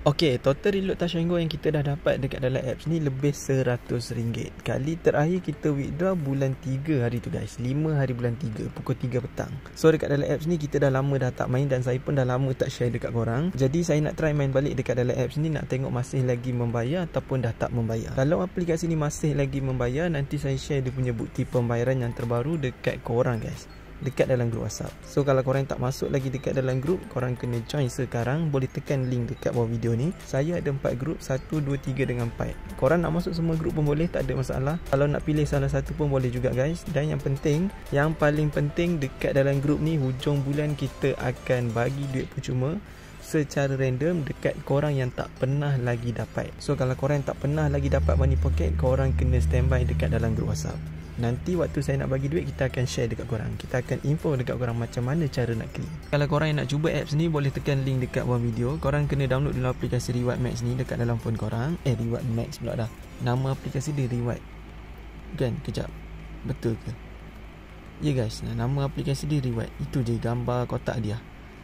Okey, total reload Touch 'n Go yang kita dah dapat dekat dalam apps ni lebih RM100. Kali terakhir kita withdraw bulan 3 hari tu guys. 5 hari bulan 3 pukul 3 petang. So dekat dalam apps ni kita dah lama dah tak main dan saya pun dah lama tak share dekat korang. Jadi saya nak try main balik dekat dalam apps ni, nak tengok masih lagi membayar ataupun dah tak membayar. Kalau aplikasi ni masih lagi membayar, nanti saya share dia punya bukti pembayaran yang terbaru dekat korang guys, dekat dalam grup WhatsApp. So kalau korang tak masuk lagi dekat dalam grup, korang kena join sekarang. Boleh tekan link dekat bawah video ni. Saya ada 4 grup, 1, 2, 3 dengan 4. Korang nak masuk semua grup pun boleh, tak ada masalah. Kalau nak pilih salah satu pun boleh juga guys. Dan yang penting, yang paling penting dekat dalam grup ni, hujung bulan kita akan bagi duit percuma secara random dekat korang yang tak pernah lagi dapat. So kalau korang tak pernah lagi dapat Money Pocket, korang kena standby dekat dalam grup WhatsApp. Nanti waktu saya nak bagi duit, kita akan share dekat korang. Kita akan info dekat korang macam mana cara nak claim. Kalau korang yang nak cuba apps ni, boleh tekan link dekat bawah video. Korang kena download dulu aplikasi Reward Max ni dekat dalam phone korang. Reward Max pula dah. Nama aplikasi dia Reward. Kan? Kejap. Betul ke? Ya guys, nama aplikasi dia Reward. Itu je gambar kotak dia.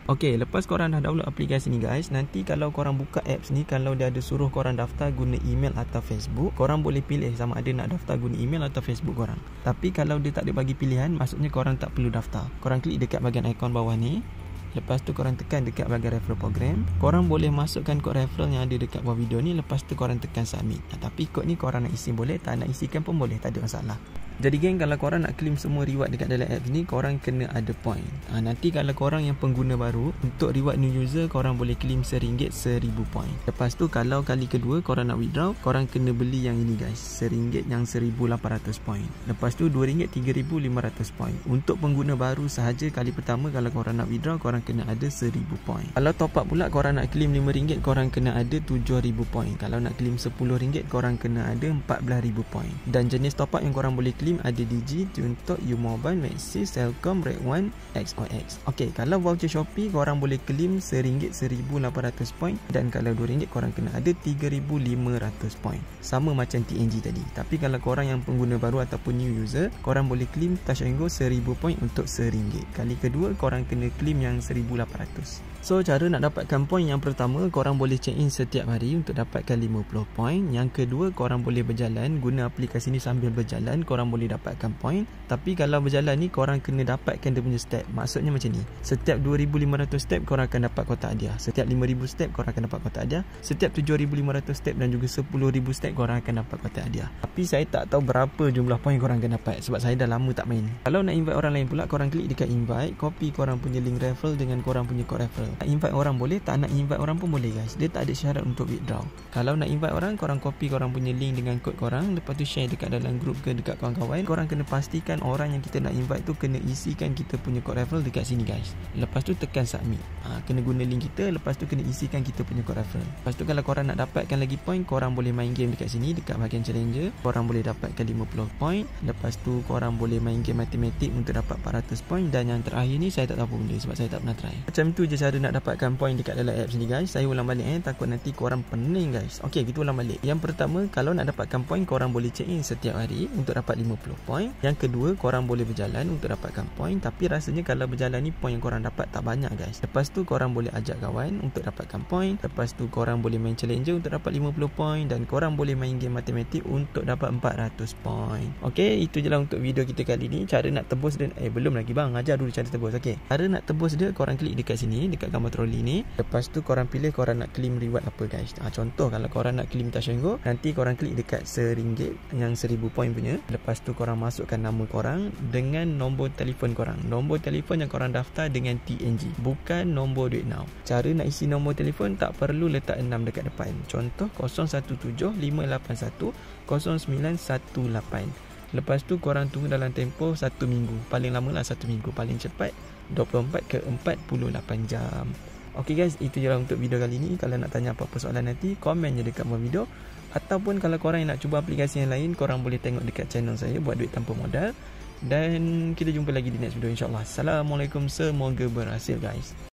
Okey, lepas korang dah download aplikasi ni guys, nanti kalau korang buka apps ni, kalau dia ada suruh korang daftar guna email atau Facebook, korang boleh pilih sama ada nak daftar guna email atau Facebook korang. Tapi kalau dia tak ada bagi pilihan, maksudnya korang tak perlu daftar. Korang klik dekat bahagian ikon bawah ni. Lepas tu korang tekan dekat bahagian referral program. Korang boleh masukkan kod referral yang ada dekat bawah video ni. Lepas tu korang tekan submit. Tapi kod ni korang nak isi boleh, tak nak isikan pun boleh, tak ada masalah. Jadi geng, kalau korang nak claim semua reward dekat dalam apps ni, korang kena ada point. Nanti kalau korang yang pengguna baru, untuk reward new user, korang boleh claim RM1 1000 point. Lepas tu kalau kali kedua korang nak withdraw, korang kena beli yang ini guys, RM1 yang 1800 point. Lepas tu RM2 3500 point. Untuk pengguna baru sahaja kali pertama, kalau korang nak withdraw, korang kena ada 1000 point. Kalau top up pula, korang nak claim RM5, korang kena ada 7000 point. Kalau nak claim RM10, korang kena ada 14000 point. Dan jenis top up yang korang boleh claim ada Digi, Tuntok, U-Mobile, Maxis, Telkom, Red One, XOX. Okey, kalau voucher Shopee, korang boleh claim RM1 1800 point. Dan kalau RM2, korang kena ada 3500 point. Sama macam TNG tadi. Tapi kalau korang yang pengguna baru ataupun new user, korang boleh claim Touch 'n Go 1000 point untuk RM1. Kali kedua, korang kena claim yang 1800. So cara nak dapatkan point, yang pertama, korang boleh check in setiap hari untuk dapatkan 50 point. Yang kedua, korang boleh berjalan guna aplikasi ni, sambil berjalan korang boleh dapatkan point. Tapi kalau berjalan ni, korang kena dapatkan dia punya step. Maksudnya macam ni, setiap 2500 step korang akan dapat kotak hadiah. Setiap 5000 step korang akan dapat kotak hadiah. Setiap 7500 step dan juga 10000 step korang akan dapat kotak hadiah. Tapi saya tak tahu berapa jumlah point korang akan dapat, sebab saya dah lama tak main. Kalau nak invite orang lain pula, korang klik dekat invite, copy korang punya link referral dengan korang punya kod referral. Nak invite orang boleh, tak nak invite orang pun boleh guys. Dia tak ada syarat untuk withdraw. Kalau nak invite orang, korang copy korang punya link dengan kod korang. Lepas tu share dekat dalam grup ke dekat kawan-kawan. Korang kena pastikan orang yang kita nak invite tu kena isikan kita punya kod referral dekat sini guys. Lepas tu tekan submit. Kena guna link kita. Lepas tu kena isikan kita punya kod referral. Lepas tu kalau korang nak dapatkan lagi point, korang boleh main game dekat sini, dekat bahagian challenger. Korang boleh dapatkan 50 point. Lepas tu korang boleh main game matematik untuk dapat 400 point. Dan yang terakhir ni saya tak tahu apa benda, sebab saya tak pernah try. Macam tu je cara nak dapatkan point dekat dalam apps ni guys. Saya ulang balik takut nanti korang pening guys. Okey, kita ulang balik. Yang pertama, kalau nak dapatkan point, korang boleh check in setiap hari untuk dapat 50 point. Yang kedua, korang boleh berjalan untuk dapatkan point. Tapi rasanya kalau berjalan ni, point yang korang dapat tak banyak guys. Lepas tu korang boleh ajak kawan untuk dapatkan point. Lepas tu korang boleh main challenger untuk dapat 50 point. Dan korang boleh main game matematik untuk dapat 400 point. Okey, itu je lah untuk video kita kali ni. Cara nak tebus dia, belum lagi bang, ajar dulu cara tebus. Okey, cara nak tebus dia, korang klik dekat sini, dekat gambar troli ni. Lepas tu korang pilih korang nak claim reward apa guys. Contoh kalau korang nak claim Touch 'n Go, nanti korang klik dekat RM1 yang 1000 point punya. Lepas tu korang masukkan nama korang dengan nombor telefon korang. Nombor telefon yang korang daftar dengan TNG, bukan nombor duit now. Cara nak isi nombor telefon, tak perlu letak 6 dekat depan. Contoh 0175810918. Lepas tu korang tunggu dalam tempoh 1 minggu. Paling lama lah 1 minggu, paling cepat 24 ke 48 jam. Okey guys, itu je lah untuk video kali ni. Kalau nak tanya apa-apa soalan nanti, komen je dekat bawah video. Ataupun kalau korang yang nak cuba aplikasi yang lain, korang boleh tengok dekat channel saya, Buat Duit Tanpa Modal. Dan kita jumpa lagi di next video insyaAllah. Assalamualaikum, semoga berhasil guys.